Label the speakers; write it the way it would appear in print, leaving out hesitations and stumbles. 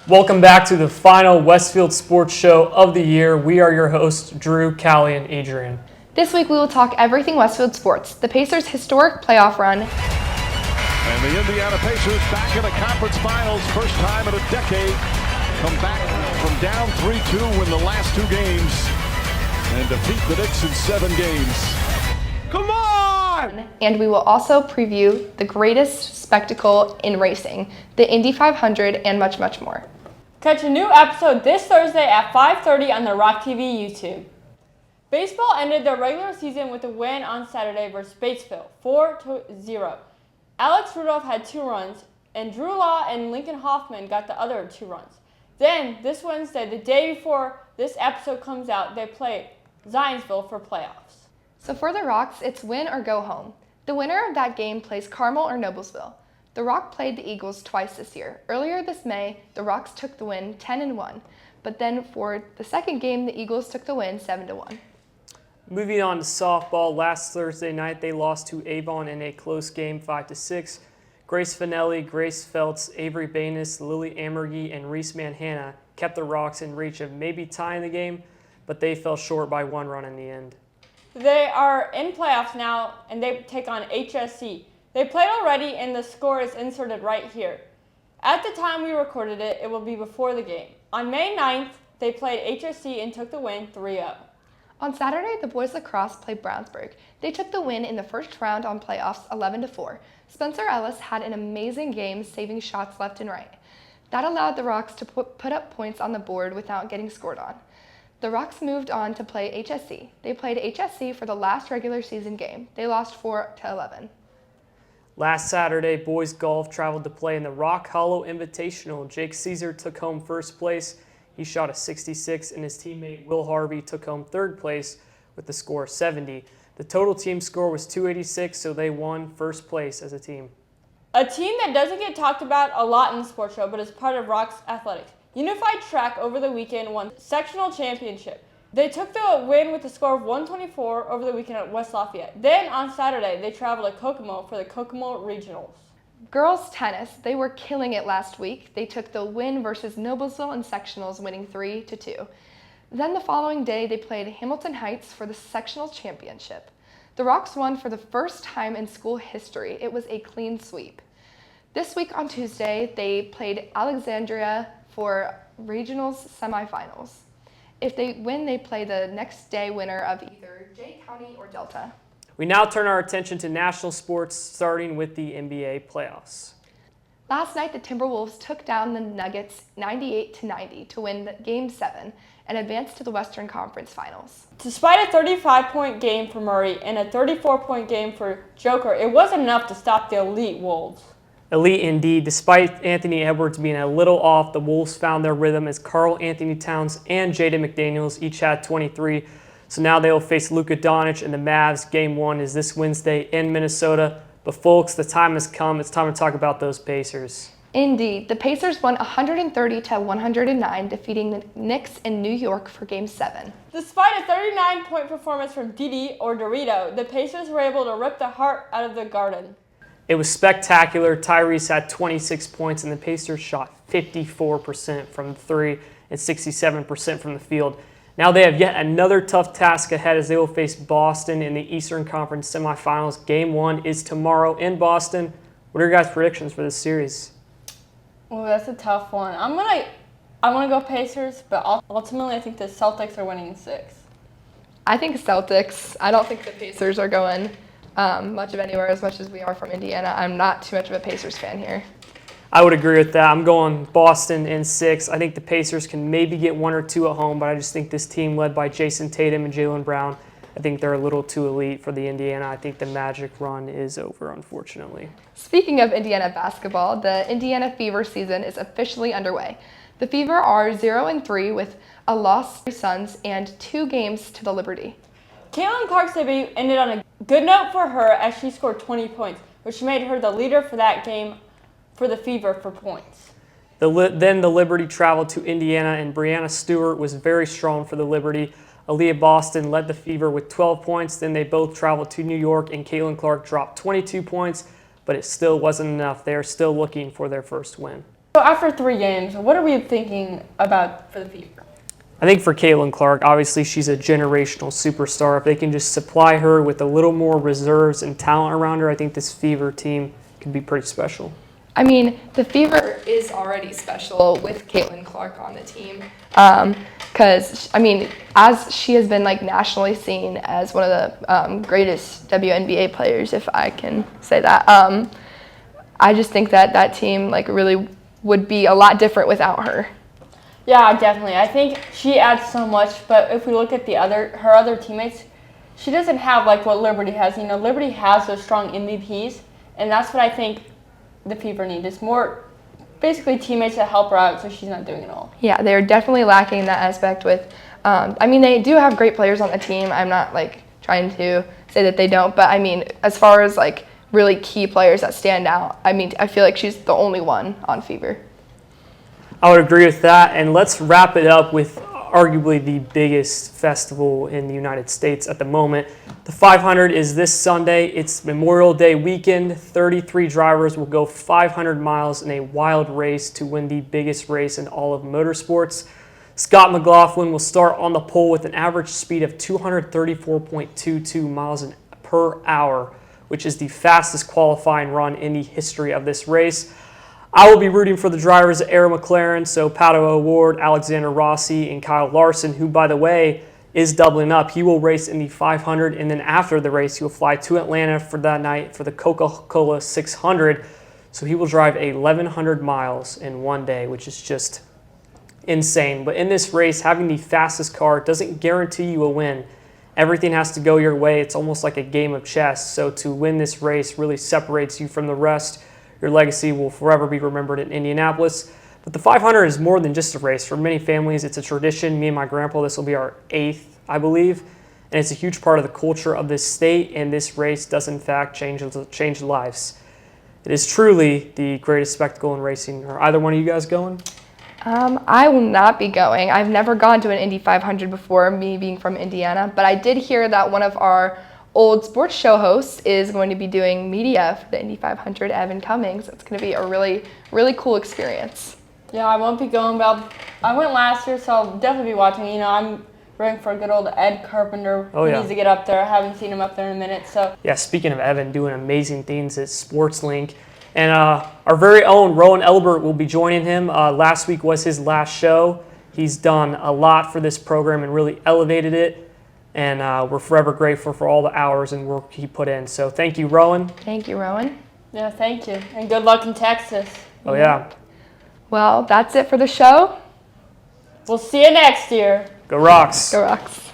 Speaker 1: Welcome back to the final Westfield Sports Show of the year. We are your hosts, Drew, Callie, and Adrian.
Speaker 2: This week we will talk everything Westfield sports, the Pacers' historic playoff run,
Speaker 3: and the Indiana Pacers back in the conference finals, first time in a decade, come back from down 3-2, win the last two games, and defeat the Knicks in 7 games. Come on!
Speaker 2: And we will also preview the greatest spectacle in racing, the Indy 500, and much, much more.
Speaker 4: Catch a new episode this Thursday at 5:30 on the Rock TV YouTube. Baseball ended their regular season with a win on Saturday versus Batesville, 4-0. Alex Rudolph had 2 runs, and Drew Law and Lincoln Hoffman got the other 2 runs. Then, this Wednesday, the day before this episode comes out, they play Zionsville for playoffs.
Speaker 2: So for the Rocks, it's win or go home. The winner of that game plays Carmel or Noblesville. The Rock played the Eagles twice this year. Earlier this May, the Rocks took the win 10-1, but then for the second game, the Eagles took the win 7-1.
Speaker 1: Moving on to softball, last Thursday night they lost to Avon in a close game 5-6. Grace Finelli, Grace Feltz, Avery Banis, Lily Amergy, and Reese Manhanna kept the Rocks in reach of maybe tying the game, but they fell short by 1 run in the end.
Speaker 4: They are in playoffs now, and they take on HSC. They played already, and the score is inserted right here. At the time we recorded it, it will be before the game. On May 9th, they played HSC and took the win 3-0.
Speaker 2: On Saturday, the boys lacrosse played Brownsburg. They took the win in the first round on playoffs 11-4. Spencer Ellis had an amazing game, saving shots left and right. That allowed the Rocks to put up points on the board without getting scored on. The Rocks moved on to play HSC. They played HSC for the last regular season game. They lost 4-11.
Speaker 1: Last Saturday, boys golf traveled to play in the Rock Hollow Invitational. Jake Caesar took home first place. He shot a 66, and his teammate Will Harvey took home third place with the score 70. The total team score was 286, so they won first place as a team.
Speaker 4: A team that doesn't get talked about a lot in the sports show, but is part of Rock's athletics. Unified Track over the weekend won sectional championship. They took the win with a score of 124 over the weekend at West Lafayette. Then on Saturday, they traveled to Kokomo for the Kokomo Regionals.
Speaker 2: Girls tennis, they were killing it last week. They took the win versus Noblesville in sectionals, winning 3-2. Then the following day, they played Hamilton Heights for the sectional championship. The Rocks won for the first time in school history. It was a clean sweep. This week on Tuesday, they played Alexandria for regionals semifinals. If they win, they play the next day winner of either Jay County or Delta.
Speaker 1: We now turn our attention to national sports, starting with the NBA playoffs.
Speaker 2: Last night, the Timberwolves took down the Nuggets 98-90 to win Game 7 and advance to the Western Conference Finals.
Speaker 4: Despite a 35-point game for Murray and a 34-point game for Joker, it wasn't enough to stop the elite Wolves.
Speaker 1: Elite indeed. Despite Anthony Edwards being a little off, the Wolves found their rhythm as Karl Anthony Towns and Jaden McDaniels each had 23. So now they will face Luka Doncic and the Mavs. Game 1 is this Wednesday in Minnesota. But folks, the time has come. It's time to talk about those Pacers.
Speaker 2: Indeed, the Pacers won 130-109, defeating the Knicks in New York for Game 7.
Speaker 4: Despite a 39-point performance from Didi or Dorito, the Pacers were able to rip the heart out of the Garden.
Speaker 1: It was spectacular. Tyrese had 26 points, and the Pacers shot 54% from 3 and 67% from the field. Now they have yet another tough task ahead as they will face Boston in the Eastern Conference semifinals. Game 1 is tomorrow in Boston. What are your guys' predictions for this series?
Speaker 4: Oh, that's a tough one. I want to go Pacers, but ultimately I think the Celtics are winning in 6.
Speaker 2: I think Celtics. I don't think the Pacers are going much of anywhere as much as we are from Indiana. I'm not too much of a Pacers fan here.
Speaker 1: I would agree with that. I'm going Boston in 6. I think the Pacers can maybe get 1 or 2 at home, but I just think this team led by Jason Tatum and Jaylen Brown, I think they're a little too elite for the Indiana. I think the Magic run is over, unfortunately.
Speaker 2: Speaking of Indiana basketball, the Indiana Fever season is officially underway. The Fever are 0-3 with a loss to the Suns and 2 games to the Liberty.
Speaker 4: Caitlin Clark's debut ended on a good note for her as she scored 20 points, which made her the leader for that game for the Fever for points.
Speaker 1: Then the Liberty traveled to Indiana, and Brianna Stewart was very strong for the Liberty. Aaliyah Boston led the Fever with 12 points. Then they both traveled to New York, and Caitlin Clark dropped 22 points, but it still wasn't enough. They are still looking for their first win.
Speaker 4: So after 3 games, what are we thinking about for the Fever?
Speaker 1: I think for Caitlin Clark, obviously she's a generational superstar. If they can just supply her with a little more reserves and talent around her, I think this Fever team could be pretty special.
Speaker 2: I mean, the Fever is already special with Caitlin Clark on the team. Because, I mean, as she has been, like, nationally seen as one of the greatest WNBA players, if I can say that, I just think that that team, like, really would be a lot different without her.
Speaker 4: Yeah, definitely. I think she adds so much, but if we look at her other teammates, she doesn't have like what Liberty has. You know, Liberty has those strong MVPs, and that's what I think the Fever need. Is more basically teammates that help her out so she's not doing it all.
Speaker 2: Yeah, they're definitely lacking that aspect with, I mean, they do have great players on the team. I'm not, like, trying to say that they don't, but I mean, as far as, like, really key players that stand out, I mean, I feel like she's the only one on Fever.
Speaker 1: I would agree with that, and let's wrap it up with arguably the biggest festival in the United States at the moment. The 500 is this Sunday. It's Memorial Day weekend. 33 drivers will go 500 miles in a wild race to win the biggest race in all of motorsports. Scott McLaughlin will start on the pole with an average speed of 234.22 miles per hour, which is the fastest qualifying run in the history of this race. I will be rooting for the drivers at Arrow McLaren, so Pato O'Ward, Alexander Rossi, and Kyle Larson, who, by the way, is doubling up. He will race in the 500, and then after the race, he will fly to Atlanta for that night for the Coca-Cola 600. So he will drive 1,100 miles in one day, which is just insane. But in this race, having the fastest car doesn't guarantee you a win. Everything has to go your way. It's almost like a game of chess. So to win this race really separates you from the rest. Your legacy will forever be remembered in Indianapolis. But the 500 is more than just a race. For many families, it's a tradition. Me and my grandpa, this will be our 8th, I believe. And it's a huge part of the culture of this state, and this race does, in fact, change lives. It is truly the greatest spectacle in racing. Are either one of you guys going?
Speaker 2: I will not be going. I've never gone to an Indy 500 before, me being from Indiana, but I did hear that one of our old sports show hosts is going to be doing media for the Indy 500, Evan Cummings. It's going to be a really, really cool experience.
Speaker 4: Yeah, I won't be going, but I went last year, so I'll definitely be watching. You know, I'm rooting for good old Ed Carpenter. He needs to get up there. I haven't seen him up there in a minute. So
Speaker 1: yeah, speaking of Evan, doing amazing things at SportsLink. And our very own Rowan Elbert will be joining him. Last week was his last show. He's done a lot for this program and really elevated it. And we're forever grateful for all the hours and work he put in. So thank you, Rowan.
Speaker 2: Thank you, Rowan.
Speaker 4: yeah, thank you. And good luck in Texas.
Speaker 1: Oh, yeah.
Speaker 2: Well, that's it for the show.
Speaker 4: We'll see you next year.
Speaker 1: Go Rocks.
Speaker 2: Go Rocks.